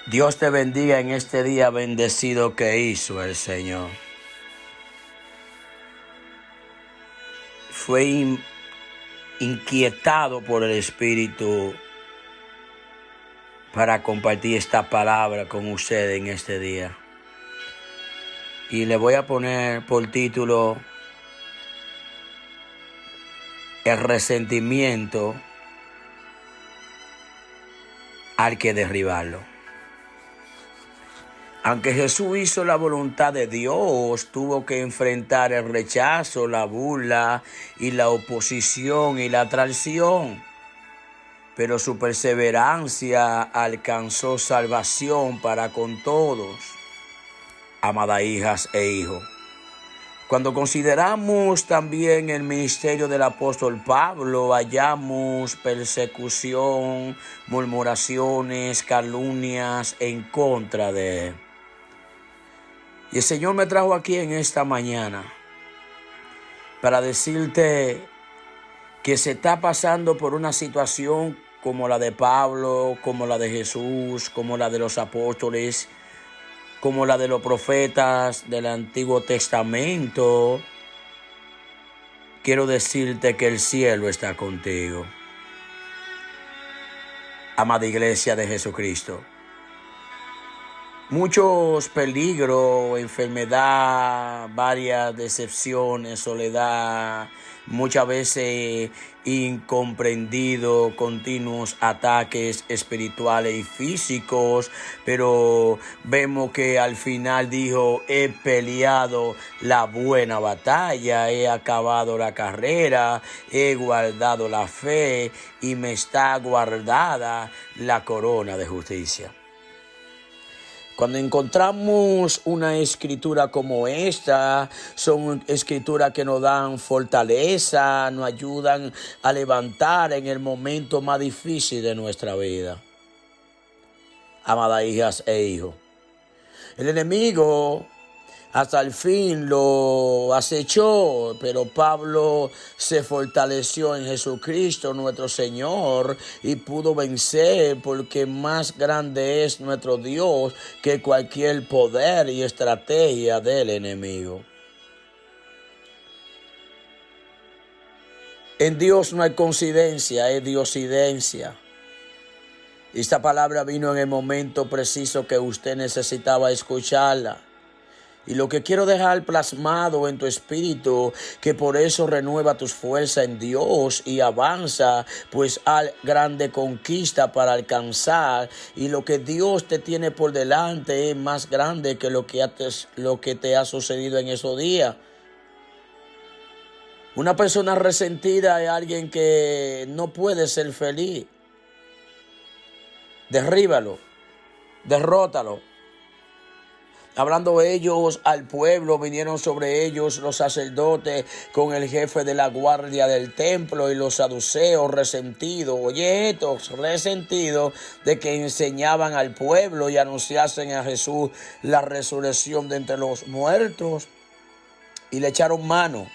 Dios te bendiga en este día bendecido que hizo el Señor. Fue inquietado por el Espíritu para compartir esta palabra con ustedes en este día. Y le voy a poner por título: el resentimiento hay que derribarlo. Aunque Jesús hizo la voluntad de Dios, tuvo que enfrentar el rechazo, la burla y la oposición y la traición. Pero su perseverancia alcanzó salvación para con todos, amadas hijas e hijos. Cuando consideramos también el ministerio del apóstol Pablo, hallamos persecución, murmuraciones, calumnias en contra de él. Y el Señor me trajo aquí en esta mañana para decirte que se está pasando por una situación como la de Pablo, como la de Jesús, como la de los apóstoles, como la de los profetas del Antiguo Testamento. Quiero decirte que el cielo está contigo, amada iglesia de Jesucristo. Muchos peligros, enfermedad, varias decepciones, soledad, muchas veces incomprendido, continuos ataques espirituales y físicos, pero vemos que al final dijo: he peleado la buena batalla, he acabado la carrera, he guardado la fe y me está guardada la corona de justicia. Cuando encontramos una escritura como esta, son escrituras que nos dan fortaleza, nos ayudan a levantar en el momento más difícil de nuestra vida. Amadas hijas e hijos, el enemigo hasta el fin lo acechó, pero Pablo se fortaleció en Jesucristo nuestro Señor y pudo vencer, porque más grande es nuestro Dios que cualquier poder y estrategia del enemigo. En Dios no hay coincidencia, es diosidencia. Esta palabra vino en el momento preciso que usted necesitaba escucharla. Y lo que quiero dejar plasmado en tu espíritu, que por eso renueva tus fuerzas en Dios y avanza, pues hay grande conquista para alcanzar. Y lo que Dios te tiene por delante es más grande que lo que te ha sucedido en esos días. Una persona resentida es alguien que no puede ser feliz. Derríbalo, derrótalo. Hablando ellos al pueblo, vinieron sobre ellos los sacerdotes con el jefe de la guardia del templo y los saduceos resentidos. Oye, estos resentidos de que enseñaban al pueblo y anunciasen a Jesús la resurrección de entre los muertos. Y le echaron mano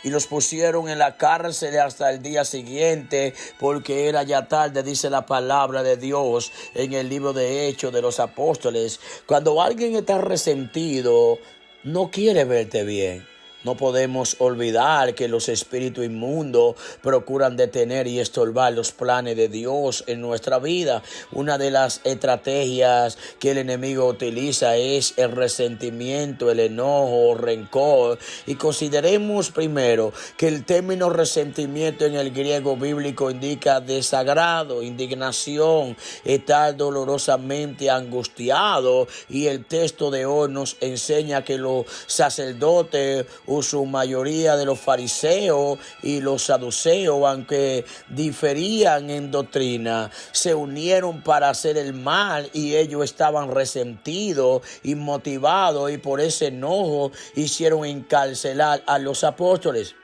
y los pusieron en la cárcel hasta el día siguiente, porque era ya tarde, dice la palabra de Dios en el libro de Hechos de los Apóstoles. Cuando alguien está resentido, no quiere verte bien. No podemos olvidar que los espíritus inmundos procuran detener y estorbar los planes de Dios en nuestra vida. Una de las estrategias que el enemigo utiliza es el resentimiento, el enojo, rencor. Y consideremos primero que el término resentimiento en el griego bíblico indica desagrado, indignación, estar dolorosamente angustiado. Y el texto de hoy nos enseña que los sacerdotes, su mayoría de los fariseos y los saduceos, aunque diferían en doctrina, se unieron para hacer el mal, y ellos estaban resentidos y motivados, y por ese enojo hicieron encarcelar a los apóstoles.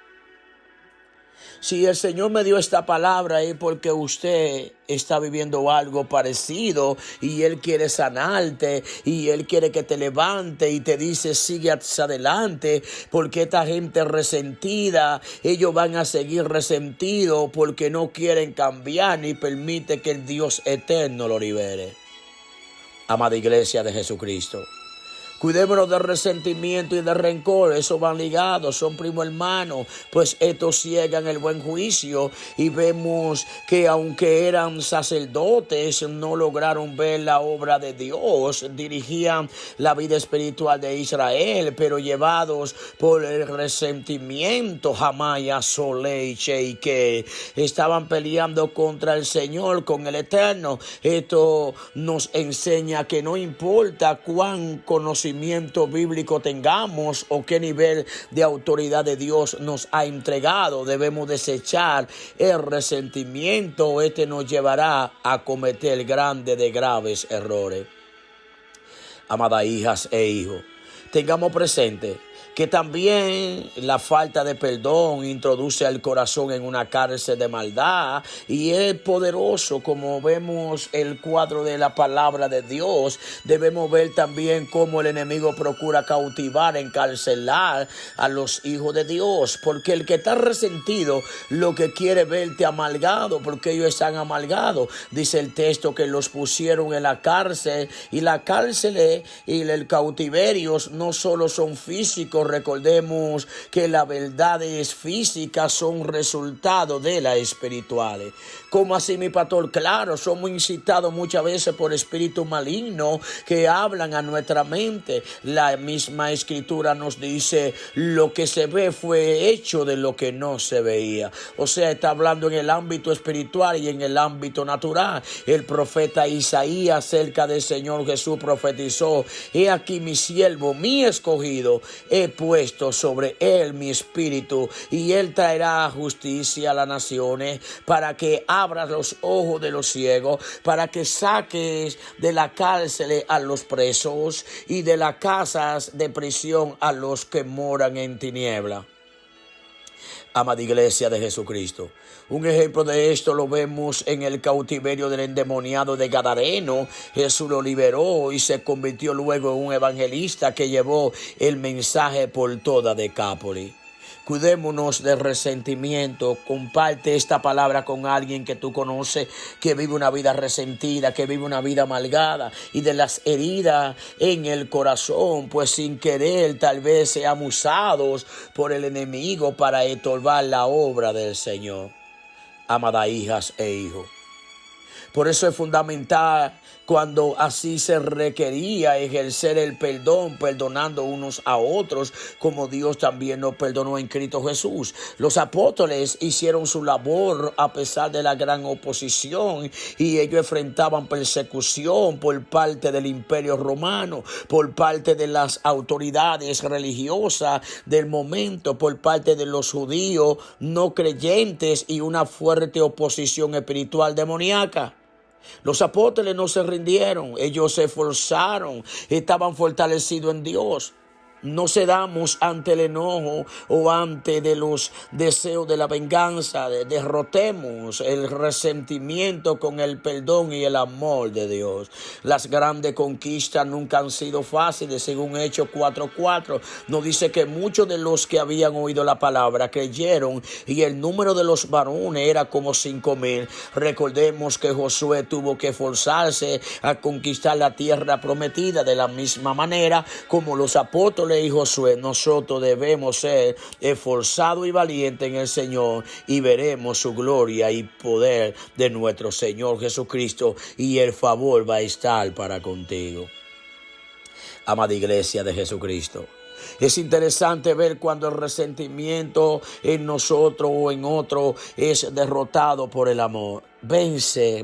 Si el Señor me dio esta palabra es porque usted está viviendo algo parecido y Él quiere sanarte y Él quiere que te levante y te dice: sigue hacia adelante, porque esta gente resentida, ellos van a seguir resentidos porque no quieren cambiar ni permite que el Dios eterno lo libere. Amada iglesia de Jesucristo, cuidémonos de resentimiento y de rencor. Eso van ligados, son primo hermano, pues estos ciegan el buen juicio. Y vemos que aunque eran sacerdotes, no lograron ver la obra de Dios. Dirigían la vida espiritual de Israel, pero llevados por el resentimiento, Jamaya Solei Sheike, estaban peleando contra el Señor, con el Eterno. Esto nos enseña que no importa cuán conocimiento bíblico tengamos o qué nivel de autoridad de Dios nos ha entregado, debemos desechar el resentimiento. Este nos llevará a cometer grandes de graves errores. Amadas hijas e hijos, tengamos presente que también la falta de perdón introduce al corazón en una cárcel de maldad, y es poderoso. Como vemos el cuadro de la palabra de Dios, debemos ver también cómo el enemigo procura cautivar, encarcelar a los hijos de Dios, porque el que está resentido lo que quiere verte amargado, porque ellos están amargados. Dice el texto que los pusieron en la cárcel, y la cárcel y el cautiverio no solo son físicos. Recordemos que las verdades físicas son resultado de las espirituales. ¿Cómo así, mi pastor? Claro, somos incitados muchas veces por espíritus malignos que hablan a nuestra mente. La misma escritura nos dice: lo que se ve fue hecho de lo que no se veía. O sea, está hablando en el ámbito espiritual y en el ámbito natural. El profeta Isaías acerca del Señor Jesús profetizó: he aquí mi siervo, mi escogido, he puesto sobre él mi espíritu, y él traerá justicia a las naciones, para que abras los ojos de los ciegos, para que saques de la cárcel a los presos, y de las casas de prisión a los que moran en tiniebla. Amada iglesia de Jesucristo, un ejemplo de esto lo vemos en el cautiverio del endemoniado de Gadareno. Jesús lo liberó y se convirtió luego en un evangelista que llevó el mensaje por toda Decápolis. Cuidémonos de resentimiento. Comparte esta palabra con alguien que tú conoces que vive una vida resentida, que vive una vida amargada, y de las heridas en el corazón, pues sin querer tal vez seamos usados por el enemigo para estorbar la obra del Señor. Amadas hijas e hijos, por eso es fundamental, cuando así se requería, ejercer el perdón, perdonando unos a otros, como Dios también nos perdonó en Cristo Jesús. Los apóstoles hicieron su labor a pesar de la gran oposición, y ellos enfrentaban persecución por parte del Imperio Romano, por parte de las autoridades religiosas del momento, por parte de los judíos no creyentes, y una fuerte oposición espiritual demoníaca. Los apóstoles no se rindieron, ellos se esforzaron, estaban fortalecidos en Dios. No cedamos ante el enojo o ante de los deseos de la venganza. Derrotemos el resentimiento con el perdón y el amor de Dios. Las grandes conquistas nunca han sido fáciles. Según Hechos 4:4 nos dice que muchos de los que habían oído la palabra creyeron, y el número de los varones era como 5,000. Recordemos que Josué tuvo que esforzarse a conquistar la tierra prometida. De la misma manera como los apóstoles y Josué, nosotros debemos ser esforzados y valientes en el Señor, y veremos su gloria y poder de nuestro Señor Jesucristo, y el favor va a estar para contigo. Amada iglesia de Jesucristo, es interesante ver cuando el resentimiento en nosotros o en otro es derrotado por el amor. Vence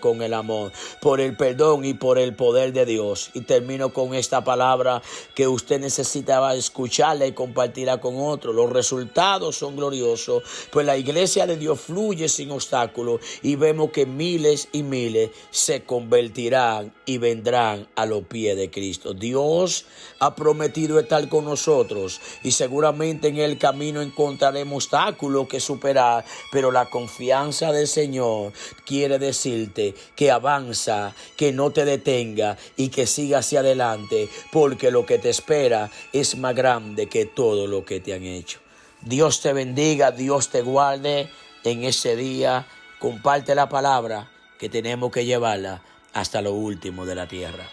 con el amor, por el perdón y por el poder de Dios. Y termino con esta palabra que usted necesitaba escucharla y compartirla con otros. Los resultados son gloriosos, pues la iglesia de Dios fluye sin obstáculos, y vemos que miles y miles se convertirán y vendrán a los pies de Cristo. Dios ha prometido estar con nosotros, y seguramente en el camino encontraremos obstáculos que superar, pero la confianza del Señor quiere decirte que avanza, que no te detenga y que siga hacia adelante, porque lo que te espera es más grande que todo lo que te han hecho. Dios te bendiga, Dios te guarde en ese día. Comparte la palabra, que tenemos que llevarla hasta lo último de la tierra.